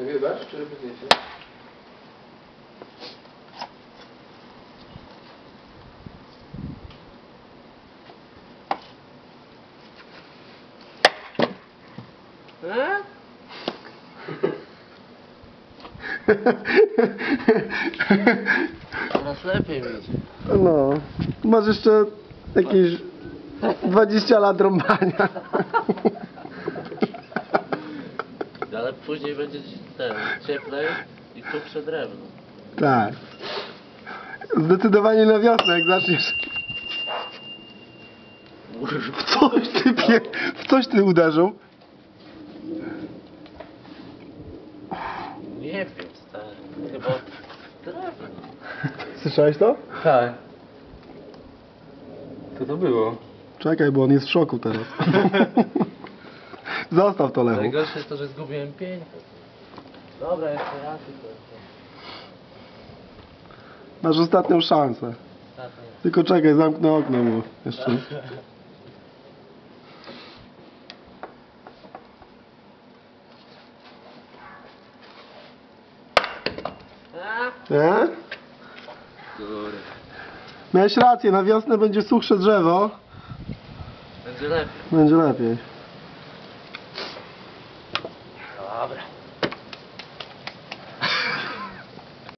Nagrywasz, czy robisz zdjęcie? Teraz lepiej mieć. No, masz jeszcze jakieś 20 lat rąbania. Ale później będzie cieplej i tupsze drewno. Tak. Zdecydowanie na wiosnę, jak zaczniesz. W coś ty uderzył? Nie wiem, stary. Chyba drewno. Słyszałeś to? Tak. Co to było? Czekaj, bo on jest w szoku teraz. Zostaw to, Lechu. Najgorsze jest to, że zgubiłem pieniądze. Dobra, jeszcze raz i to jeszcze. Masz ostatnią szansę. Ostatnie. Tylko czekaj, zamknę okno mu jeszcze. Nie? Góry. Miałeś rację, na wiosnę będzie suchsze drzewo. Będzie lepiej. Będzie lepiej.